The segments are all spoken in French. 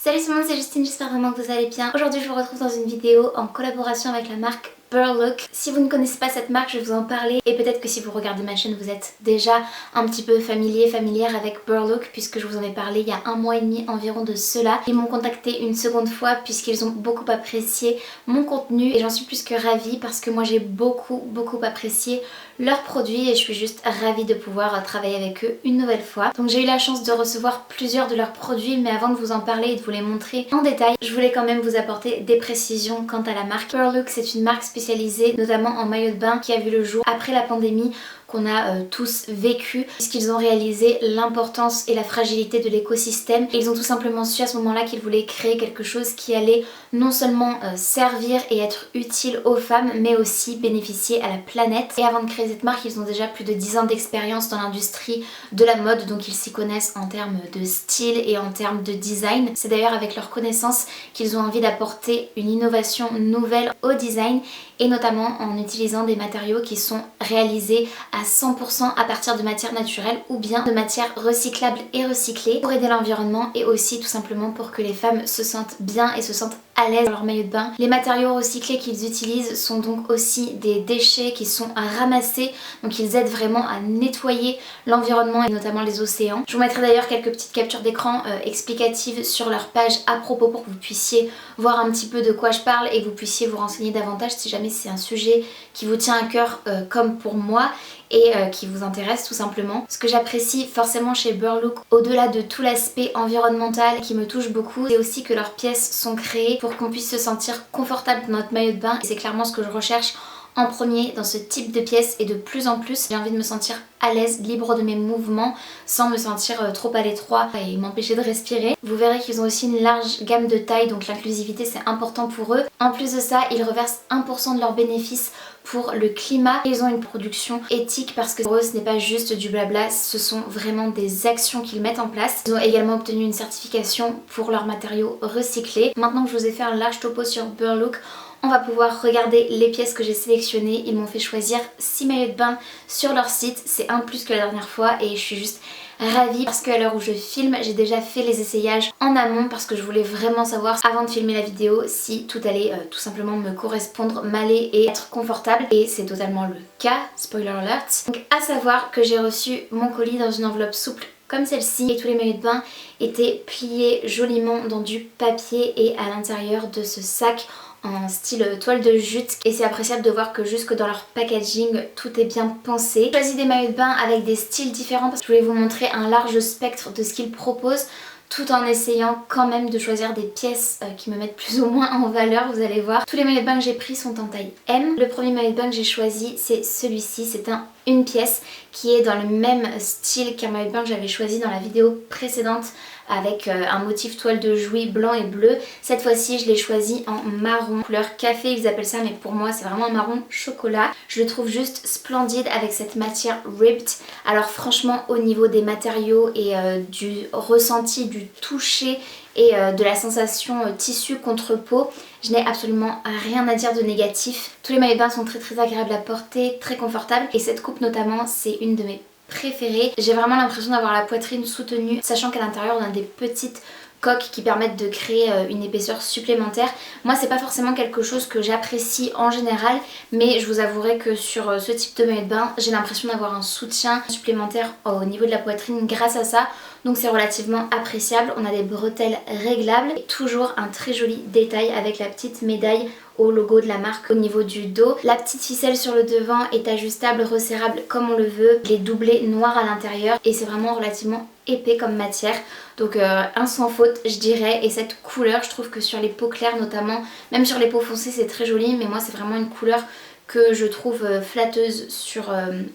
Salut tout le monde, c'est Justine, j'espère vraiment que vous allez bien. Aujourd'hui je vous retrouve dans une vidéo en collaboration avec la marque Burlook. Si vous ne connaissez pas cette marque, je vais vous en parler et peut-être que si vous regardez ma chaîne vous êtes déjà un petit peu familière avec Burlook puisque je vous en ai parlé il y a 1 mois et demi environ de cela. Ils m'ont contacté une seconde fois puisqu'ils ont beaucoup apprécié mon contenu et j'en suis plus que ravie parce que moi j'ai beaucoup apprécié leurs produits et je suis juste ravie de pouvoir travailler avec eux une nouvelle fois. Donc j'ai eu la chance de recevoir plusieurs de leurs produits, mais avant de vous en parler et de vous les montrer en détail, je voulais quand même vous apporter des précisions quant à la marque. Burlook, c'est une marque spécialisée notamment en maillot de bain qui a vu le jour après la pandémie qu'on a tous vécu puisqu'ils ont réalisé l'importance et la fragilité de l'écosystème et ils ont tout simplement su à ce moment-là qu'ils voulaient créer quelque chose qui allait non seulement servir et être utile aux femmes mais aussi bénéficier à la planète. Et avant de créer cette marque, ils ont déjà plus de 10 ans d'expérience dans l'industrie de la mode, donc ils s'y connaissent en termes de style et en termes de design. C'est d'ailleurs avec leurs connaissances qu'ils ont envie d'apporter une innovation nouvelle au design et notamment en utilisant des matériaux qui sont réalisés à 100% à partir de matières naturelles ou bien de matières recyclables et recyclées pour aider l'environnement et aussi tout simplement pour que les femmes se sentent bien et se sentent à l'aise dans leur maillot de bain. Les matériaux recyclés qu'ils utilisent sont donc aussi des déchets qui sont à ramasser, donc ils aident vraiment à nettoyer l'environnement et notamment les océans. Je vous mettrai d'ailleurs quelques petites captures d'écran explicatives sur leur page à propos pour que vous puissiez voir un petit peu de quoi je parle et que vous puissiez vous renseigner davantage si jamais c'est un sujet qui vous tient à cœur comme pour moi et qui vous intéresse tout simplement. Ce que j'apprécie forcément chez Burlook, au-delà de tout l'aspect environnemental qui me touche beaucoup, c'est aussi que leurs pièces sont créées pour qu'on puisse se sentir confortable dans notre maillot de bain et c'est clairement ce que je recherche en premier dans ce type de pièces et de plus en plus j'ai envie de me sentir à l'aise, libre de mes mouvements sans me sentir trop à l'étroit et m'empêcher de respirer. Vous verrez qu'ils ont aussi une large gamme de tailles, donc l'inclusivité c'est important pour eux. En plus de ça, ils reversent 1% de leurs bénéfices pour le climat. Ils ont une production éthique parce que pour eux ce n'est pas juste du blabla, ce sont vraiment des actions qu'ils mettent en place. Ils ont également obtenu une certification pour leurs matériaux recyclés. Maintenant que je vous ai fait un large topo sur Burlook, on va pouvoir regarder les pièces que j'ai sélectionnées. Ils m'ont fait choisir 6 maillots de bain sur leur site, c'est un plus que la dernière fois et je suis juste ravie parce qu'à l'heure où je filme, j'ai déjà fait les essayages en amont parce que je voulais vraiment savoir avant de filmer la vidéo si tout allait tout simplement me correspondre, m'aller et être confortable et c'est totalement le cas, spoiler alert. Donc à savoir que j'ai reçu mon colis dans une enveloppe souple comme celle-ci et tous les maillots de bain étaient pliés joliment dans du papier et à l'intérieur de ce sac en style toile de jute et c'est appréciable de voir que jusque dans leur packaging tout est bien pensé. J'ai choisi des maillots de bain avec des styles différents parce que je voulais vous montrer un large spectre de ce qu'ils proposent tout en essayant quand même de choisir des pièces qui me mettent plus ou moins en valeur, vous allez voir. Tous les maillots de bain que j'ai pris sont en taille M. Le premier maillot de bain que j'ai choisi c'est celui-ci, c'est une pièce qui est dans le même style qu'un maillot de bain que j'avais choisi dans la vidéo précédente avec un motif toile de Jouy blanc et bleu. Cette fois-ci je l'ai choisi en marron, couleur café ils appellent ça mais pour moi c'est vraiment un marron chocolat. Je le trouve juste splendide avec cette matière ribbed. Alors franchement au niveau des matériaux et du ressenti, du toucher et de la sensation tissu contre peau, je n'ai absolument rien à dire de négatif. Tous les maillots de bain sont très agréables à porter, très confortables et cette coupe notamment c'est une de mes préférées. J'ai vraiment l'impression d'avoir la poitrine soutenue sachant qu'à l'intérieur on a des petites coques qui permettent de créer une épaisseur supplémentaire. Moi c'est pas forcément quelque chose que j'apprécie en général mais je vous avouerai que sur ce type de maillot de bain j'ai l'impression d'avoir un soutien supplémentaire au niveau de la poitrine grâce à ça, donc c'est relativement appréciable. On a des bretelles réglables et toujours un très joli détail avec la petite médaille au logo de la marque au niveau du dos. La petite ficelle sur le devant est ajustable, resserrable comme on le veut. Il est doublé noir à l'intérieur et c'est vraiment relativement épais comme matière. Donc un sans faute je dirais et cette couleur je trouve que sur les peaux claires notamment, même sur les peaux foncées c'est très joli mais moi c'est vraiment une couleur que je trouve flatteuse sur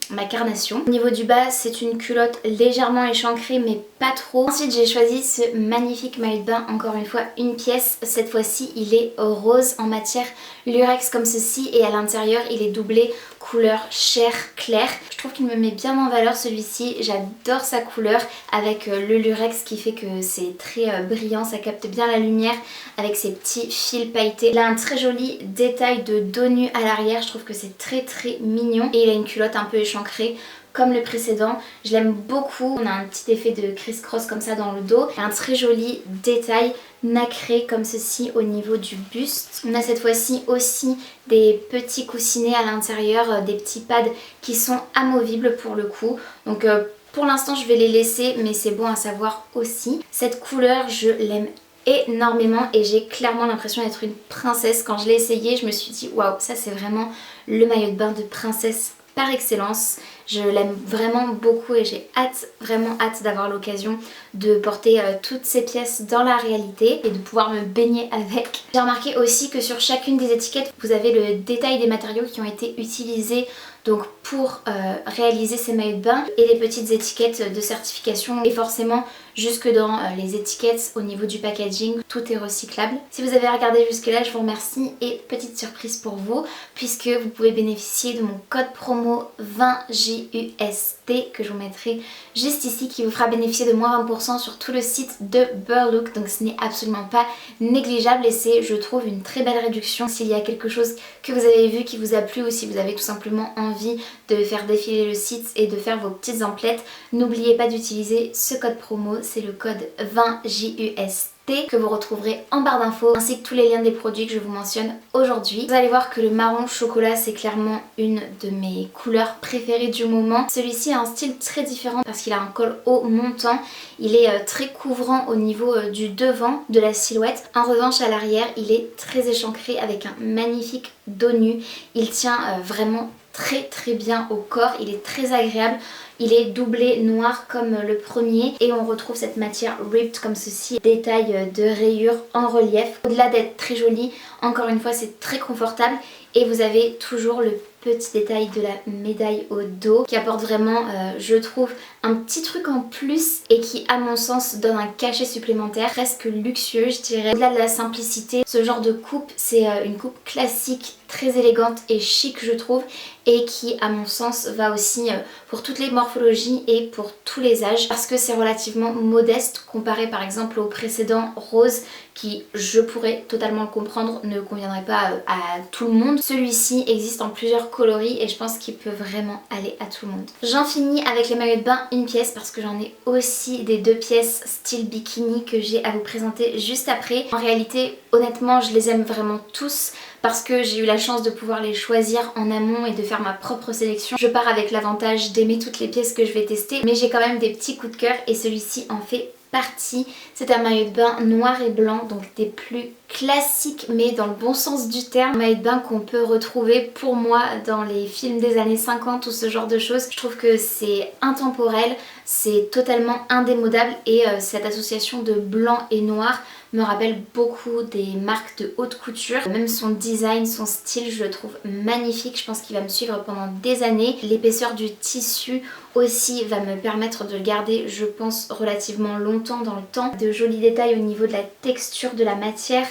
ma carnation. Au niveau du bas c'est une culotte légèrement échancrée mais pas trop. Ensuite j'ai choisi ce magnifique maillot de bain, encore une fois une pièce, cette fois-ci il est rose en matière lurex comme ceci et à l'intérieur il est doublé couleur chair claire. Je trouve qu'il me met bien en valeur celui-ci, j'adore sa couleur avec le lurex qui fait que c'est très brillant, ça capte bien la lumière avec ses petits fils pailletés. Il a un très joli détail de dos nu à l'arrière, je trouve que c'est très mignon et il a une culotte un peu échancrée comme le précédent. Je l'aime beaucoup. On a un petit effet de criss-cross comme ça dans le dos. Un très joli détail nacré comme ceci au niveau du buste. On a cette fois-ci aussi des petits coussinets à l'intérieur, des petits pads qui sont amovibles pour le coup. Donc pour l'instant je vais les laisser, mais c'est bon à savoir aussi. Cette couleur je l'aime énormément et j'ai clairement l'impression d'être une princesse. Quand je l'ai essayé, je me suis dit waouh, ça c'est vraiment le maillot de bain de princesse par excellence. Je l'aime vraiment beaucoup et j'ai hâte, vraiment hâte d'avoir l'occasion de porter toutes ces pièces dans la réalité et de pouvoir me baigner avec. J'ai remarqué aussi que sur chacune des étiquettes, vous avez le détail des matériaux qui ont été utilisés donc pour réaliser ces maillots de bain et les petites étiquettes de certification et forcément jusque dans les étiquettes au niveau du packaging, tout est recyclable. Si vous avez regardé jusque là, je vous remercie et petite surprise pour vous puisque vous pouvez bénéficier de mon code promo 20JUST que je vous mettrai juste ici qui vous fera bénéficier de moins 20% sur tout le site de Burlook, donc ce n'est absolument pas négligeable et c'est je trouve une très belle réduction s'il y a quelque chose que vous avez vu qui vous a plu ou si vous avez tout simplement envie de faire défiler le site et de faire vos petites emplettes. N'oubliez pas d'utiliser ce code promo, c'est le code 20JUST que vous retrouverez en barre d'infos ainsi que tous les liens des produits que je vous mentionne aujourd'hui. Vous allez voir que le marron chocolat c'est clairement une de mes couleurs préférées du moment. Celui-ci a un style très différent parce qu'il a un col haut montant, il est très couvrant au niveau du devant de la silhouette. En revanche à l'arrière il est très échancré avec un magnifique dos nu, il tient vraiment très bien au corps, il est très agréable. Il est doublé noir comme le premier et on retrouve cette matière ripped comme ceci, détail de rayures en relief. Au-delà d'être très joli, encore une fois c'est très confortable et vous avez toujours le petit détail de la médaille au dos qui apporte vraiment, je trouve, un petit truc en plus et qui à mon sens donne un cachet supplémentaire presque luxueux je dirais. Au-delà de la simplicité, ce genre de coupe c'est une coupe classique, très élégante et chic je trouve et qui à mon sens va aussi pour toutes les morphologies et pour tous les âges parce que c'est relativement modeste comparé par exemple au précédent rose qui je pourrais totalement le comprendre ne conviendrait pas à tout le monde. Celui-ci existe en plusieurs coloris et je pense qu'il peut vraiment aller à tout le monde. J'en finis avec les maillots de bain une pièce parce que j'en ai aussi des 2 pièces style bikini que j'ai à vous présenter juste après. En réalité honnêtement je les aime vraiment tous parce que j'ai eu la chance de pouvoir les choisir en amont et de faire ma propre sélection. Je pars avec l'avantage d'aimer toutes les pièces que je vais tester mais j'ai quand même des petits coups de cœur et celui-ci en fait partie. C'est un maillot de bain noir et blanc, donc des plus classiques mais dans le bon sens du terme. Un maillot de bain qu'on peut retrouver pour moi dans les films des années 50 ou ce genre de choses. Je trouve que c'est intemporel, c'est totalement indémodable et cette association de blanc et noir me rappelle beaucoup des marques de haute couture. Même son design, son style, je le trouve magnifique. Je pense qu'il va me suivre pendant des années. L'épaisseur du tissu aussi va me permettre de le garder, je pense, relativement longtemps dans le temps. De jolis détails au niveau de la texture de la matière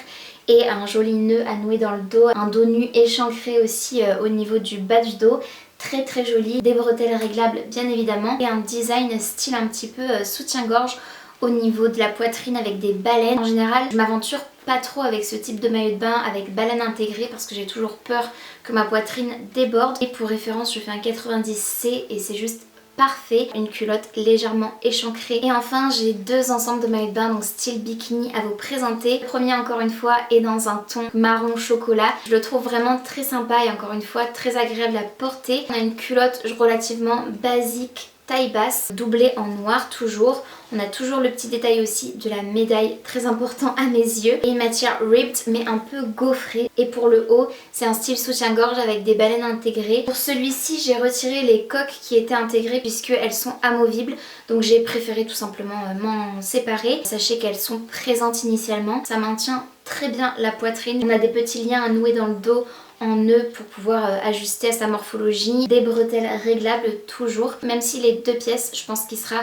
et un joli nœud à nouer dans le dos. Un dos nu échancré aussi au niveau du bas du dos. Très joli. Des bretelles réglables bien évidemment. Et un design style un petit peu soutien-gorge au niveau de la poitrine avec des baleines. En général, je m'aventure pas trop avec ce type de maillot de bain avec baleine intégrée parce que j'ai toujours peur que ma poitrine déborde. Et pour référence, je fais un 90C et c'est juste parfait. Une culotte légèrement échancrée. Et enfin, j'ai 2 ensembles de maillots de bain donc style bikini à vous présenter. Le premier encore une fois est dans un ton marron chocolat. Je le trouve vraiment très sympa et encore une fois très agréable à porter. On a une culotte relativement basique taille basse, doublée en noir toujours. On a toujours le petit détail aussi de la médaille, très important à mes yeux. Et une matière ripped mais un peu gaufrée. Et pour le haut, c'est un style soutien-gorge avec des baleines intégrées. Pour celui-ci, j'ai retiré les coques qui étaient intégrées puisqu'elles sont amovibles. Donc j'ai préféré tout simplement m'en séparer. Sachez qu'elles sont présentes initialement. Ça maintient très bien la poitrine. On a des petits liens à nouer dans le dos en nœud pour pouvoir ajuster à sa morphologie. Des bretelles réglables toujours. Même si les 2 pièces, je pense qu'il sera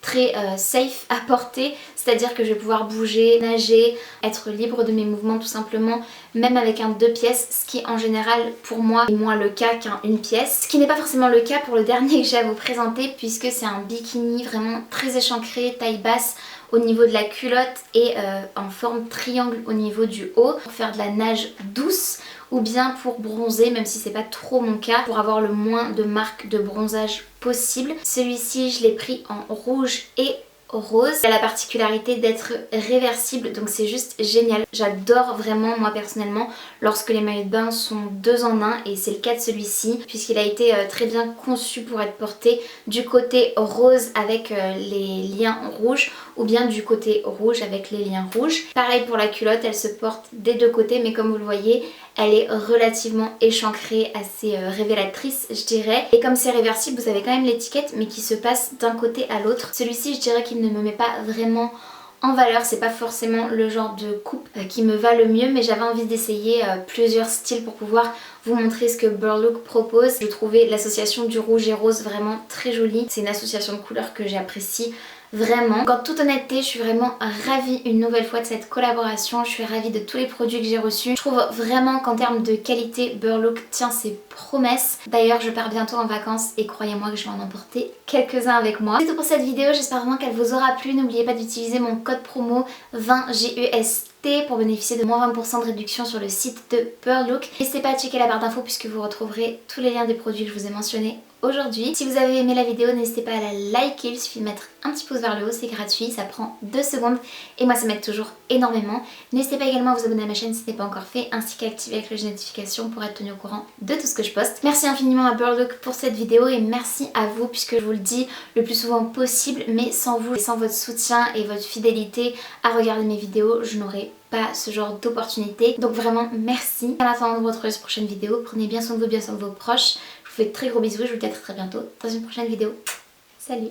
très safe à porter, c'est-à-dire que je vais pouvoir bouger, nager, être libre de mes mouvements tout simplement, même avec un 2 pièces, ce qui en général pour moi est moins le cas qu'un 1 pièce. Ce qui n'est pas forcément le cas pour le dernier que j'ai à vous présenter puisque c'est un bikini vraiment très échancré, taille basse, au niveau de la culotte et en forme triangle au niveau du haut pour faire de la nage douce ou bien pour bronzer, même si c'est pas trop mon cas, pour avoir le moins de marques de bronzage possible. Celui-ci je l'ai pris en rouge et rose. Il a la particularité d'être réversible, donc c'est juste génial. J'adore vraiment moi personnellement lorsque les maillots de bain sont 2 en 1 et c'est le cas de celui-ci puisqu'il a été très bien conçu pour être porté du côté rose avec les liens rouges ou bien du côté rouge avec les liens rouges. Pareil pour la culotte, elle se porte des deux côtés mais comme vous le voyez, elle est relativement échancrée, assez révélatrice je dirais. Et comme c'est réversible, vous avez quand même l'étiquette mais qui se passe d'un côté à l'autre. Celui-ci je dirais qu'il ne me met pas vraiment en valeur, c'est pas forcément le genre de coupe qui me va le mieux, mais j'avais envie d'essayer plusieurs styles pour pouvoir vous montrer ce que Burlook propose. Je trouvais l'association du rouge et rose vraiment très jolie. C'est une association de couleurs que j'apprécie vraiment. En toute honnêteté, je suis vraiment ravie une nouvelle fois de cette collaboration. Je suis ravie de tous les produits que j'ai reçus. Je trouve vraiment qu'en termes de qualité, Burlook tient ses promesses. D'ailleurs, je pars bientôt en vacances et croyez-moi que je vais en emporter quelques-uns avec moi. C'est tout pour cette vidéo, j'espère vraiment qu'elle vous aura plu. N'oubliez pas d'utiliser mon code promo 20GUST pour bénéficier de moins 20% de réduction sur le site de Burlook. N'hésitez pas à checker la barre d'infos puisque vous retrouverez tous les liens des produits que je vous ai mentionnés aujourd'hui. Si vous avez aimé la vidéo, n'hésitez pas à la liker, il suffit de mettre un petit pouce vers le haut, c'est gratuit, ça prend 2 secondes et moi ça m'aide toujours énormément. N'hésitez pas également à vous abonner à ma chaîne si ce n'est pas encore fait, ainsi qu'à activer la cloche de notification pour être tenu au courant de tout ce que je poste. Merci infiniment à Burlook pour cette vidéo et merci à vous puisque je vous le dis le plus souvent possible, mais sans vous et sans votre soutien et votre fidélité à regarder mes vidéos, je n'aurais pas ce genre d'opportunité. Donc vraiment merci. En attendant de vous retrouver sur une prochaine vidéo, prenez bien soin de vous, bien soin de vos proches. Je vous fais de très gros bisous et je vous dis à très bientôt dans une prochaine vidéo.